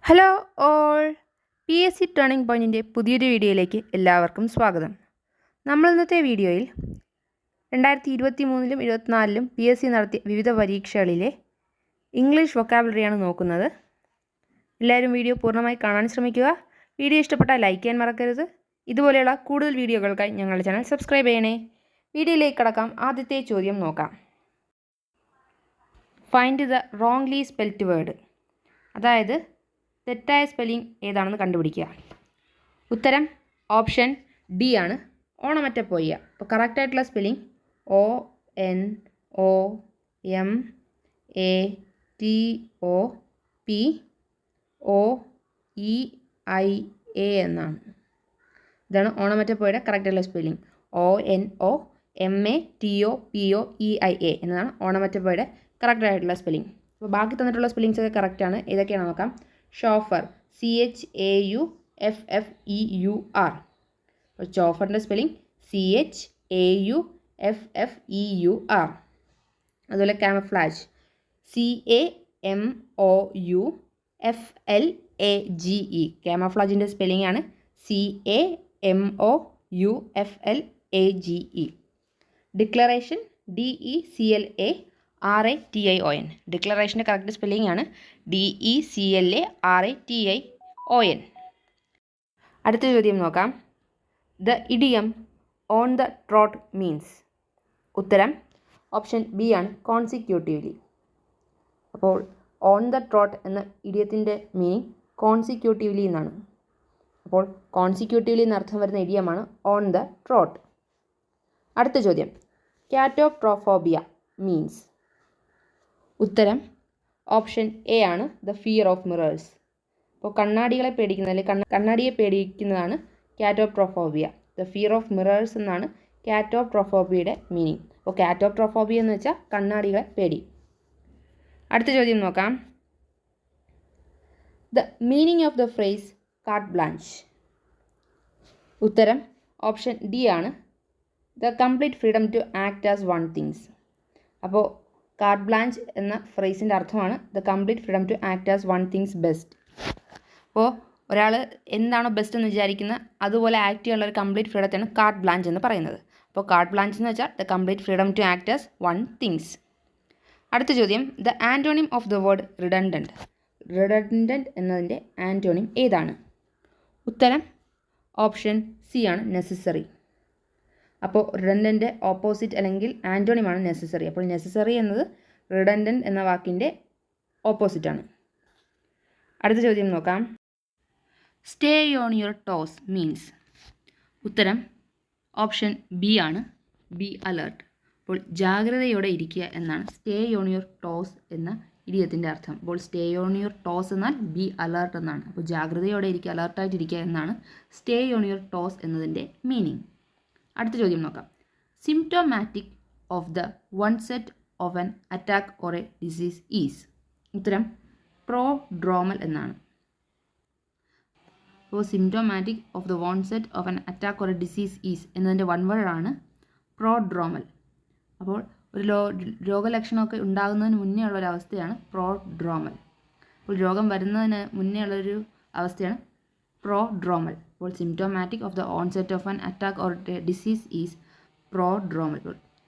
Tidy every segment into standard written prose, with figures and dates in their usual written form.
Hello all P S C turning പോയിൻറ്റിൻ്റെ പുതിയൊരു വീഡിയോയിലേക്ക് എല്ലാവർക്കും സ്വാഗതം. നമ്മൾ ഇന്നത്തെ വീഡിയോയിൽ 2023-ലും 2024-ലും പി എസ് സി നടത്തിയ വിവിധ പരീക്ഷകളിലെ ഇംഗ്ലീഷ് വൊക്കാബുലറിയാണ് നോക്കുന്നത്. എല്ലാവരും വീഡിയോ പൂർണ്ണമായി കാണാൻ ശ്രമിക്കുക. വീഡിയോ ഇഷ്ടപ്പെട്ടാൽ ലൈക്ക് ചെയ്യാൻ മറക്കരുത്. ഇതുപോലെയുള്ള കൂടുതൽ വീഡിയോകൾക്കായി ഞങ്ങളുടെ ചാനൽ സബ്സ്ക്രൈബ് ചെയ്യണേ. വീഡിയോയിലേക്ക് കടക്കാം. ആദ്യത്തെ ചോദ്യം നോക്കാം. Find the wrongly spelt word, അതായത് തെറ്റായ സ്പെല്ലിംഗ് ഏതാണെന്ന് കണ്ടുപിടിക്കുക. ഉത്തരം ഓപ്ഷൻ ഡി ആണ്, ഓണമറ്റപ്പൊയ്യ. അപ്പോൾ കറക്റ്റായിട്ടുള്ള സ്പെല്ലിംഗ് ONOMATOPOEIA എന്നാണ്. ഇതാണ് ഓണമറ്റപ്പൊയ്യയുടെ കറക്റ്റായിട്ടുള്ള സ്പെല്ലിംഗ്. ONOMATOPOEIA എന്നതാണ് ഓണമറ്റപ്പൊയ്യയുടെ കറക്റ്റായിട്ടുള്ള സ്പെല്ലിംഗ്. അപ്പോൾ ബാക്കി തന്നിട്ടുള്ള സ്പെല്ലിങ്സ് ഒക്കെ കറക്റ്റാണ്. ഏതൊക്കെയാണ് നോക്കാം. Chauffeur, CHAUFFEUR. അപ്പോൾ ചോഫറിൻ്റെ സ്പെല്ലിംഗ് CHAUFFEUR. അതുപോലെ ക്യാമഫ്ലാജ്, CAMOUFLAGE. ക്യാമഫ്ലാജിൻ്റെ സ്പെല്ലിംഗ് ആണ് CAMOUFLAGE. Declaration, DECLARATION. ഡിക്ലറേഷൻ്റെ കറക്റ്റ് സ്പെല്ലിംഗ് ആണ് DECLARATION. അടുത്ത ചോദ്യം നോക്കാം. The idiom on the trot means. ഉത്തരം ഓപ്ഷൻ ബി ആണ്, കോൺസിക്യൂട്ടീവ്ലി. അപ്പോൾ ഓൺ ദ ട്രോട്ട് എന്ന ഇഡിയത്തിൻ്റെ മീനിങ് കോൺസിക്യൂട്ടീവ്ലി എന്നാണ്. അപ്പോൾ കോൺസിക്യൂട്ടീവ്ലി എന്നർത്ഥം വരുന്ന ഇഡിയമാണ് ഓൺ ദ ട്രോട്ട്. അടുത്ത ചോദ്യം. ക്യാറ്റോട്രോഫോബിയ മീൻസ്. ഉത്തരം ഓപ്ഷൻ എ ആണ്, ദ ഫിയർ ഓഫ് മിറേഴ്സ്. അപ്പോൾ കണ്ണാടികളെ പേടിക്കുന്ന അല്ലെങ്കിൽ കണ്ണാടിയെ പേടിക്കുന്നതാണ് ക്യാറ്റോട്രോഫോബിയ. ദ ഫിയർ ഓഫ് മിറേഴ്സ് എന്നാണ് ക്യാറ്റോട്രോഫോബിയയുടെ മീനിങ്. അപ്പോൾ ക്യാറ്റോട്രോഫോബിയ എന്ന് വെച്ചാൽ കണ്ണാടികളെ പേടി. അടുത്ത ചോദ്യം നോക്കാം. The meaning of the phrase carte blanche. ഉത്തരം ഓപ്ഷൻ ഡി ആണ്, the complete freedom to act as one things. അപ്പോൾ കാർട്ട് ബ്ലാഞ്ച് എന്ന ഫ്രേസിൻ്റെ അർത്ഥമാണ് the complete freedom to act as one things best. അപ്പോൾ ഒരാൾ എന്താണോ ബെസ്റ്റ് എന്ന് വിചാരിക്കുന്ന അതുപോലെ ആക്ട് ചെയ്യാനുള്ള ഒരു കംപ്ലീറ്റ് ഫ്രീഡത്തെയാണ് കാർട്ട് ബ്ലാഞ്ച് എന്ന് പറയുന്നത്. അപ്പോൾ കാർട്ട് ബ്ലാഞ്ച് എന്ന് വെച്ചാൽ the complete freedom to act as one things. അടുത്ത ചോദ്യം. The antonym of the word redundant. Redundant എന്നതിൻ്റെ ആൻറ്റോണിം ഏതാണ്? ഉത്തരം ഓപ്ഷൻ സി ആണ്, നെസസറി. അപ്പോൾ റിഡൻഡൻറ്റ് ഓപ്പോസിറ്റ് അല്ലെങ്കിൽ ആൻറ്റോണിമാണ് നെസസറി. അപ്പോൾ നെസസറി എന്നത് റിഡൻഡൻറ്റ് എന്ന വാക്കിൻ്റെ ഓപ്പോസിറ്റാണ്. അടുത്ത ചോദ്യം നോക്കാം. Stay on your toes means. ഉത്തരം ഓപ്ഷൻ ബി ആണ്, ബി അലേർട്ട്. അപ്പോൾ ജാഗ്രതയോടെ ഇരിക്കുക എന്നാണ് സ്റ്റേ ഓൺ യുവർ ടോസ് എന്ന ഇഡിയത്തിൻ്റെ അർത്ഥം. അപ്പോൾ സ്റ്റേ ഓൺ യുവർ ടോസ് എന്നാൽ ബി അലേർട്ട് എന്നാണ്. അപ്പോൾ ജാഗ്രതയോടെ ഇരിക്കുക, അലേർട്ടായിട്ടിരിക്കുക എന്നാണ് സ്റ്റേ ഓൺ യുവർ ടോസ് എന്നതിൻ്റെ മീനിങ്. അടുത്ത ചോദ്യം നോക്കാം. Symptomatic of the onset of an attack or a disease is. ഉത്തരം പ്രോഡ്രോമൽ എന്നാണ്. അപ്പോൾ symptomatic of the onset of an attack or a disease is എന്നതിൻ്റെ വൺ വേർഡാണ് പ്രോഡ്രോമൽ. അപ്പോൾ ഒരു രോഗലക്ഷണമൊക്കെ ഉണ്ടാകുന്നതിന് മുന്നേ ഉള്ളൊരവസ്ഥയാണ് പ്രോഡ്രോമൽ. അപ്പോൾ രോഗം വരുന്നതിന് മുന്നേ ഉള്ളൊരു അവസ്ഥയാണ് പ്രോഡ്രോമൽ. അപ്പോൾ symptomatic of the onset of an attack or disease is prodromal.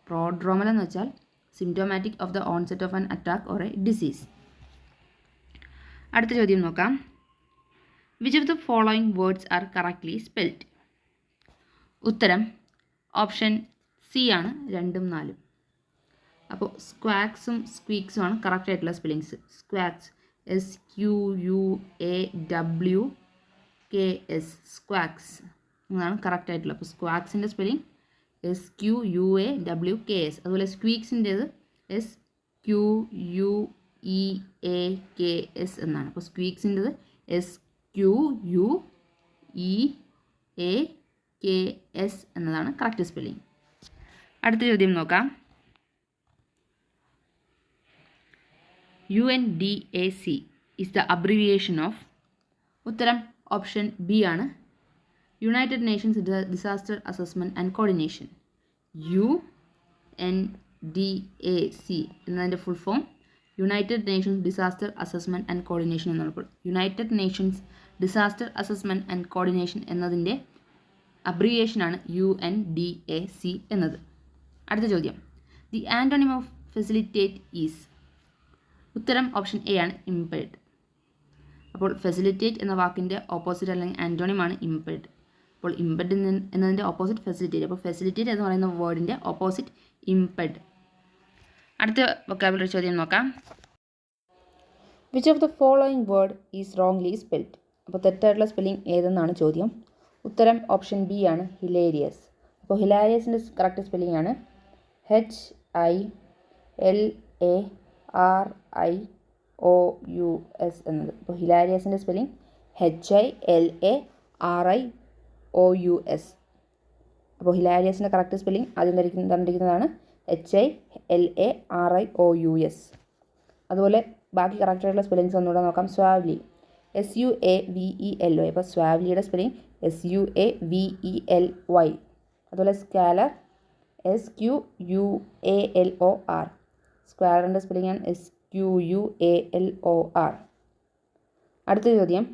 Prodromal എന്ന് വെച്ചാൽ symptomatic of the onset of an attack or a disease. അടുത്ത ചോദ്യം നോക്കാം. Which of the following words are correctly spelled. ഉത്തരം option C ആണ്, 2ഉം 4ഉം. അപ്പോൾ സ്ക്വാക്സും സ്ക്വീക്സും ആണ് കറക്റ്റ് ആയിട്ടുള്ള സ്പെല്ലിങ്സ്. സ്ക്വാക്സ് SQUAWKS, സ്ക്വാക്സ് എന്നാണ് കറക്റ്റ് ആയിട്ടുള്ളത്. അപ്പോൾ സ്ക്വാക്സിൻ്റെ സ്പെല്ലിംഗ് SQUAWKS. അതുപോലെ സ്ക്വീക്സിൻ്റേത് SQUEAKS എന്നാണ്. അപ്പോൾ സ്ക്വീക്സിൻ്റേത് SQUEAKS എന്നതാണ് കറക്റ്റ് സ്പെല്ലിംഗ്. അടുത്ത ചോദ്യം നോക്കാം. UNDAC is the abbreviation of. ഉത്തരം ഓപ്ഷൻ ബി ആണ്, United Nations disaster assessment and coordination. UNDAC എന്നതിൻ്റെ full form United Nations disaster assessment and coordination എന്നാണ്. അപ്പോൾ United Nations disaster assessment and coordination എന്നതിൻ്റെ അബ്രിവിയേഷനാണ് UNDAC എന്നത്. അടുത്ത ചോദ്യം, the antonym of facilitate is. ഉത്തരം ഓപ്ഷൻ എ ആണ്, ഇംപെഡ്. അപ്പോൾ ഫെസിലിറ്റേറ്റ് എന്ന വാക്കിൻ്റെ ഓപ്പോസിറ്റ് അല്ലെങ്കിൽ ആൻറ്റോണിമാണ് ഇംപെഡ്. അപ്പോൾ ഇംപെഡ് എന്നതിൻ്റെ ഓപ്പോസിറ്റ് ഫെസിലിറ്റേറ്റ്. അപ്പോൾ ഫെസിലിറ്റേറ്റ് എന്ന് പറയുന്ന വേർഡിൻ്റെ ഓപ്പോസിറ്റ് ഇംപെഡ്. അടുത്ത വൊക്കാബുലറി ചോദ്യം നോക്കാം. Which of the following word is wrongly spelled. അപ്പോൾ തെറ്റായിട്ടുള്ള സ്പെല്ലിംഗ് ഏതെന്നാണ് ചോദ്യം. ഉത്തരം ഓപ്ഷൻ ബി ആണ്, ഹിലേരിയസ്. അപ്പോൾ ഹിലാരിയസിൻ്റെ കറക്റ്റ് സ്പെല്ലിംഗ് ആണ് HILARIOUS എന്നത്. അപ്പോൾ ഹിലാരിയസിൻ്റെ സ്പെല്ലിംഗ് HILARIOUS. അപ്പോൾ ഹിലാരിയസിൻ്റെ കറക്റ്റ് സ്പെല്ലിംഗ് ആദ്യം തന്നിരിക്കുന്നതാണ് HILARIOUS. അതുപോലെ ബാക്കി കറക്റ്റായിട്ടുള്ള സ്പെല്ലിങ്സ് ഒന്നുകൂടെ നോക്കാം. സ്വാവ്ലി SUAVELY. അപ്പോൾ സ്വാവ്ലിയുടെ സ്പെല്ലിംഗ് SUAVELY. അതുപോലെ സ്കാലർ SQUALOR. സ്ക്വാലറിൻ്റെ സ്പെല്ലിംഗ് ആണ് SQUALOR. അടുത്ത ചോദ്യം,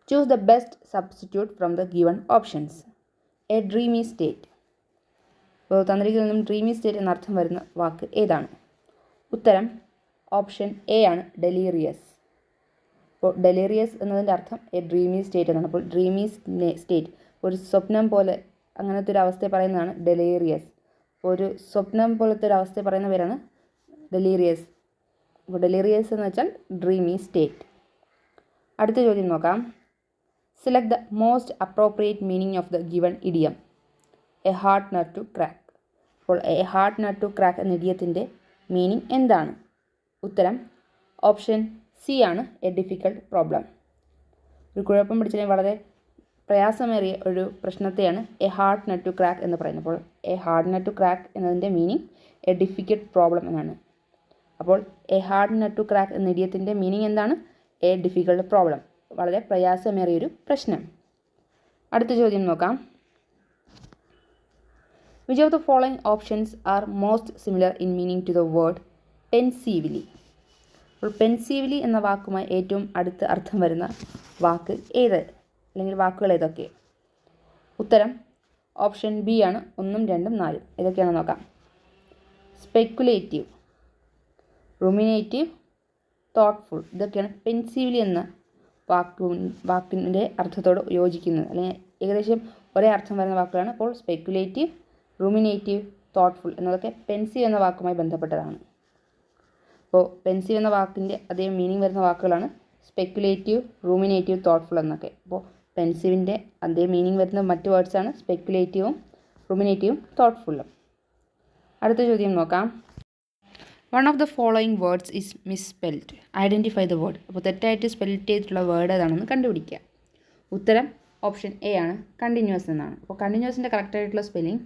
choose the best substitute from the given options. A dreamy state. അപ്പോൾ തന്നിരിക്കുന്നതിൽ നിന്നും ഡ്രീമി സ്റ്റേറ്റ് എന്നർത്ഥം വരുന്ന വാക്ക് ഏതാണ്? ഉത്തരം ഓപ്ഷൻ എ ആണ്, ഡെലീറിയസ്. അപ്പോൾ ഡെലീറിയസ് എന്നതിൻ്റെ അർത്ഥം എ ഡ്രീമി സ്റ്റേറ്റ് എന്നാണ്. അപ്പോൾ ഡ്രീമി സ്റ്റേറ്റ് ഒരു സ്വപ്നം പോലെ അങ്ങനത്തെ ഒരു അവസ്ഥയെ പറയുന്നതാണ് ഡെലീറിയസ്. ഒരു സ്വപ്നം പോലത്തെ ഒരു അവസ്ഥയെ പറയുന്ന പേരാണ് ഡെലീറിയസ്. അപ്പോൾ ഡെലീറിയസ് എന്ന് വെച്ചാൽ ഡ്രീമി സ്റ്റേറ്റ്. അടുത്ത ചോദ്യം നോക്കാം. Select the most appropriate meaning of the given idiom. A hard nut to crack. അപ്പോൾ a hard nut to crack എന്ന ഇഡിയത്തിൻ്റെ മീനിങ് എന്താണ്? ഉത്തരം ഓപ്ഷൻ സി ആണ്, എ ഡിഫിക്കൽട്ട് പ്രോബ്ലം. ഒരു കുഴപ്പം പിടിച്ചില്ലെങ്കിൽ വളരെ പ്രയാസമേറിയ ഒരു പ്രശ്നത്തെയാണ് a hard nut to crack എന്ന് പറയുന്നത്. അപ്പോൾ a hard nut to crack എന്നതിൻ്റെ മീനിങ് എ ഡിഫിക്കൽട്ട് പ്രോബ്ലം എന്നാണ്. അപ്പോൾ a hard nut to crack എന്ന ഇഡിയത്തിൻ്റെ മീനിങ് എന്താണ്? എ ഡിഫിക്കൽട്ട് പ്രോബ്ലം, വളരെ പ്രയാസമേറിയൊരു പ്രശ്നം. അടുത്ത ചോദ്യം നോക്കാം. Which of the following options are most similar in meaning to the word pensively. അപ്പോൾ പെൻസീവ്ലി എന്ന വാക്കുമായി ഏറ്റവും അടുത്ത് അർത്ഥം വരുന്ന വാക്ക് ഏത്, അല്ലെങ്കിൽ വാക്കുകൾ ഏതൊക്കെ? ഉത്തരം ഓപ്ഷൻ ബി ആണ്, 1, 2, 4. ഏതൊക്കെയാണെന്ന് നോക്കാം. Speculative, ruminative, thoughtful. ഇതൊക്കെയാണ് പെൻസീവ്ലി എന്ന വാക്കിൻ്റെ അർത്ഥത്തോട് യോജിക്കുന്നത്, അല്ലെങ്കിൽ ഏകദേശം ഒരേ അർത്ഥം വരുന്ന വാക്കുകളാണ്. അപ്പോൾ സ്പെക്കുലേറ്റീവ്, റുമിനേറ്റീവ്, തോട്ട്ഫുൾ എന്നതൊക്കെ പെൻസീവ് എന്ന വാക്കുമായി ബന്ധപ്പെട്ടതാണ്. അപ്പോൾ പെൻസീവ് എന്ന വാക്കിൻ്റെ അതേ മീനിങ് വരുന്ന വാക്കുകളാണ് സ്പെക്കുലേറ്റീവ്, റൂമിനേറ്റീവ്, തോട്ട്ഫുൾ എന്നൊക്കെ. അപ്പോൾ പെൻസീവിൻ്റെ അതേ മീനിങ് വരുന്ന മറ്റ് വേർഡ്സാണ് സ്പെക്കുലേറ്റീവും റുമിനേറ്റീവും തോട്ട്ഫുള്ളും. അടുത്ത ചോദ്യം നോക്കാം. One of the following words is misspelled. Identify the word. അപ്പോൾ തെറ്റായിട്ട് സ്പെൽ ചെയ്തിട്ടുള്ള വേർഡ് ഏതാണെന്ന് കണ്ടുപിടിക്കുക. ഉത്തരം ഓപ്ഷൻ എ ആണ്, കണ്ടിന്യൂസ് എന്നാണ്. അപ്പോൾ കണ്ടിന്യൂസിൻ്റെ കറക്റ്റായിട്ടുള്ള സ്പെല്ലിംഗ്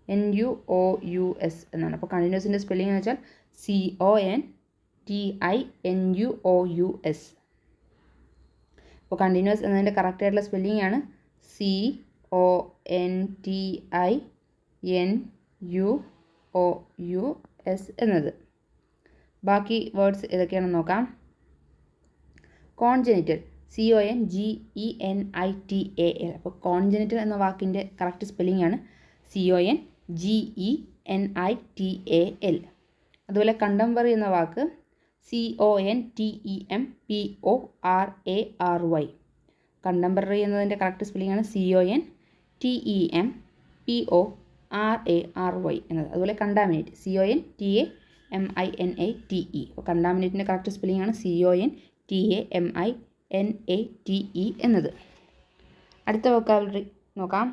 CONTINUOUS എന്നാണ്. അപ്പോൾ കണ്ടിന്യൂസിൻ്റെ സ്പെല്ലിംഗ് എന്ന് വെച്ചാൽ CONTINUOUS. അപ്പോൾ കണ്ടിന്യൂസ് എന്നതിൻ്റെ കറക്റ്റായിട്ടുള്ള സ്പെല്ലിംഗ് ആണ് CONTINUOUS എന്നത്. ബാക്കി വേർഡ്സ് ഏതൊക്കെയാണെന്ന് നോക്കാം. കോൺജെനിറ്റൽ, CONGENITAL. അപ്പോൾ കോൺജെനിറ്റൽ എന്ന വാക്കിൻ്റെ കറക്റ്റ് സ്പെല്ലിംഗ് ആണ് CONGENITAL. അതുപോലെ കണ്ടംപററി എന്ന വാക്ക് CONTEMPORARY. കണ്ടംപററി എന്നതിൻ്റെ കറക്റ്റ് സ്പെല്ലിംഗ് ആണ് CONTEMPORARY എന്നത്. അതുപോലെ കണ്ടാമിനേറ്റ്, CONTAMINATE. അപ്പോൾ കണ്ടാമിനേറ്റിൻ്റെ കറക്റ്റ് സ്പെല്ലിംഗ് ആണ് CONTAMINATE എന്നത്. അടുത്ത വൊക്കാബുലറി നോക്കാം.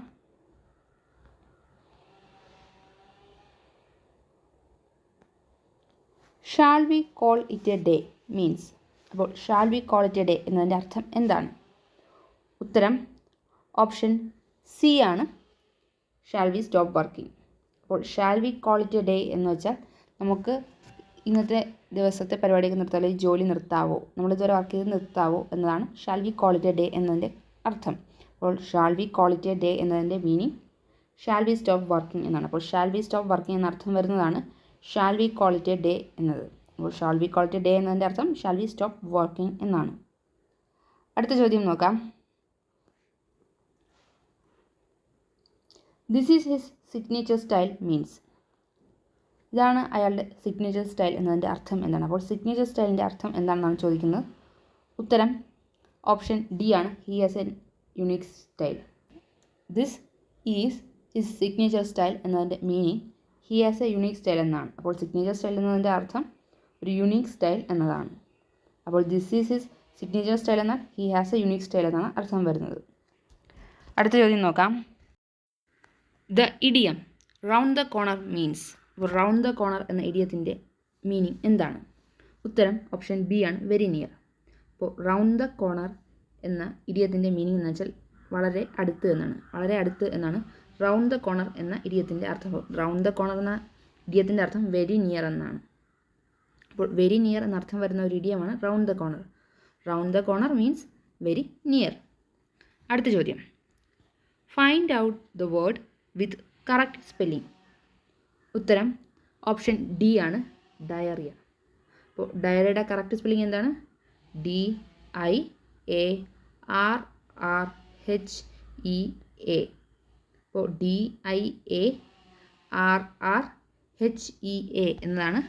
Shall we call it a day means. അപ്പോൾ shall we call it a day എന്നതിൻ്റെ അർത്ഥം എന്താണ്? ഉത്തരം ഓപ്ഷൻ സി ആണ്, ഷാൾ വി സ്റ്റോപ്പ് വർക്കിംഗ്. അപ്പോൾ shall we call it a day എന്ന് വെച്ചാൽ നമുക്ക് ഇന്നത്തെ ദിവസത്തെ പരിപാടിയൊക്കെ നിർത്താമോ, അല്ലെങ്കിൽ ജോലി നിർത്താവോ, നമ്മളിതുവരെ വർക്ക് ചെയ്ത് നിർത്താവോ എന്നതാണ് shall we call it a day എന്നതിൻ്റെ അർത്ഥം. അപ്പോൾ shall we call it a day എന്നതിൻ്റെ meaning shall we stop working എന്നാണ്. അപ്പോൾ ഷാൽ വി സ്റ്റോപ്പ് വർക്കിംഗ് എന്ന അർത്ഥം വരുന്നതാണ് shall we call it a day എന്നത്. അപ്പോൾ shall we call it a day എന്നതിൻ്റെ അർത്ഥം ഷാൽ വി സ്റ്റോപ്പ് വർക്കിംഗ് എന്നാണ്. അടുത്ത ചോദ്യം നോക്കാം. This is his signature style means. ഇതാണ് അയാളുടെ സിഗ്നേച്ചർ സ്റ്റൈൽ എന്നതിൻ്റെ അർത്ഥം എന്താണ്? അപ്പോൾ സിഗ്നേച്ചർ സ്റ്റൈലിൻ്റെ അർത്ഥം എന്താണെന്നാണ് ചോദിക്കുന്നത്. ഉത്തരം ഓപ്ഷൻ ഡി ആണ്. He has a unique style. This is his signature style എന്നതിൻ്റെ meaning he has a unique style എന്നാണ്. അപ്പോൾ സിഗ്നേച്ചർ സ്റ്റൈൽ എന്നതിൻ്റെ അർത്ഥം ഒരു യുണീക്ക് സ്റ്റൈൽ എന്നതാണ്. അപ്പോൾ this is his signature style എന്നാൽ he has a unique style എന്നാണ് അർത്ഥം വരുന്നത്. അടുത്ത ചോദ്യം നോക്കാം. The idiom round the corner means. അപ്പോൾ റൗണ്ട് ദ കോർണർ എന്ന ഇഡിയത്തിൻ്റെ മീനിങ് എന്താണ്? ഉത്തരം ഓപ്ഷൻ ബി ആണ്, വെരി നിയർ. അപ്പോൾ റൗണ്ട് ദ കോർണർ എന്ന ഇഡിയത്തിൻ്റെ മീനിങ് എന്ന് വെച്ചാൽ വളരെ അടുത്ത് എന്നാണ്. വളരെ അടുത്ത് എന്നാണ് റൗണ്ട് ദ കോർണർ എന്ന ഇഡിയത്തിൻ്റെ അർത്ഥം. റൗണ്ട് ദ കോർണർ എന്ന ഇഡിയത്തിൻ്റെ അർത്ഥം വെരി നിയർ എന്നാണ്. അപ്പോൾ വെരി നിയർ എന്നർത്ഥം വരുന്ന ഒരു ഇഡിയമാണ് round the corner. Round the corner means very near. അടുത്ത ചോദ്യം. Find out the word with correct spelling. ഉത്തരം ഓപ്ഷൻ ഡി ആണ്, ഡയറിയ. അപ്പോൾ ഡയറിയയുടെ കറക്റ്റ് സ്പെല്ലിംഗ് എന്താണ്? DIARRHEA. അപ്പോൾ DIARRHEA എന്നതാണ്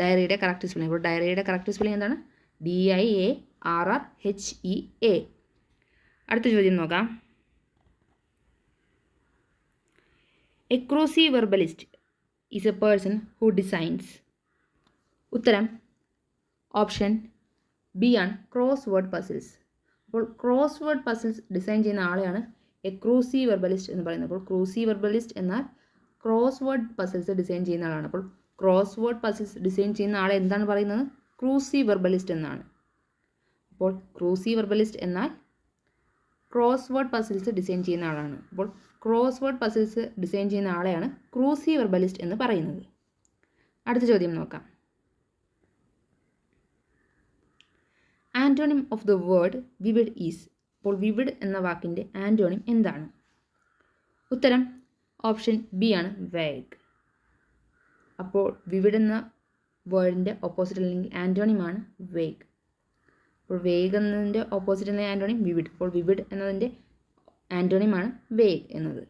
ഡയറിയയുടെ കറക്റ്റ് സ്പെല്ലിംഗ്. അപ്പോൾ ഡയറിയയുടെ കറക്റ്റ് സ്പെല്ലിംഗ് എന്താണ്? DIARRHEA. അടുത്ത ചോദ്യം നോക്കാം. A cruciverbalist is a person who designs. ഉത്തരം ഓപ്ഷൻ ബി ആണ്, ക്രോസ് വേർഡ് പസിൽസ്. അപ്പോൾ ക്രോസ് വേർഡ് പസിൽസ് ഡിസൈൻ ചെയ്യുന്ന ആളെയാണ് എ ക്രൂസി വെർബലിസ്റ്റ് എന്ന് പറയുന്നത്. അപ്പോൾ ക്രൂസി വെർബലിസ്റ്റ് എന്നാൽ ക്രോസ് വേർഡ് പസിൽസ് ഡിസൈൻ ചെയ്യുന്ന ആളാണ്. അപ്പോൾ ക്രോസ് വേർഡ് പസിൽസ് ഡിസൈൻ ചെയ്യുന്ന ആളെ എന്താണ് പറയുന്നത്? ക്രൂസി വെർബലിസ്റ്റ് എന്നാണ്. അപ്പോൾ ക്രൂസി വെർബലിസ്റ്റ് എന്നാൽ ക്രോസ് വേർഡ് പസിൽസ് ഡിസൈൻ ചെയ്യുന്ന ആളാണ്. അപ്പോൾ ക്രോസ് വേർഡ് പസിൽസ് ഡിസൈൻ ചെയ്യുന്ന ആളെയാണ് ക്രൂസി വെർബലിസ്റ്റ് എന്ന് പറയുന്നത്. അടുത്ത ചോദ്യം നോക്കാം. Antonym of the word vivid is. അപ്പോൾ വിവിഡ് എന്ന വാക്കിൻ്റെ ആൻറ്റോണിം എന്താണ്? ഉത്തരം ഓപ്ഷൻ ബി ആണ്, വേഗ്. അപ്പോൾ വിവിഡ് എന്ന വേർഡിൻ്റെ ഓപ്പോസിറ്റ് അല്ലെങ്കിൽ ആൻറ്റോണിമാണ് വേഗ്. അപ്പോൾ വേഗ് എന്നതിൻ്റെ ഓപ്പോസിറ്റ് എന്ന ആൻറ്റോണിം വിവിഡ്. അപ്പോൾ വിവിഡ് എന്നതിൻ്റെ ആൻറ്റോണിമാണ് വേഗ് എന്നത്.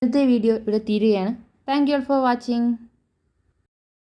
ഇന്നത്തെ വീഡിയോ ഇവിടെ തീരുകയാണ്. Thank you all for watching.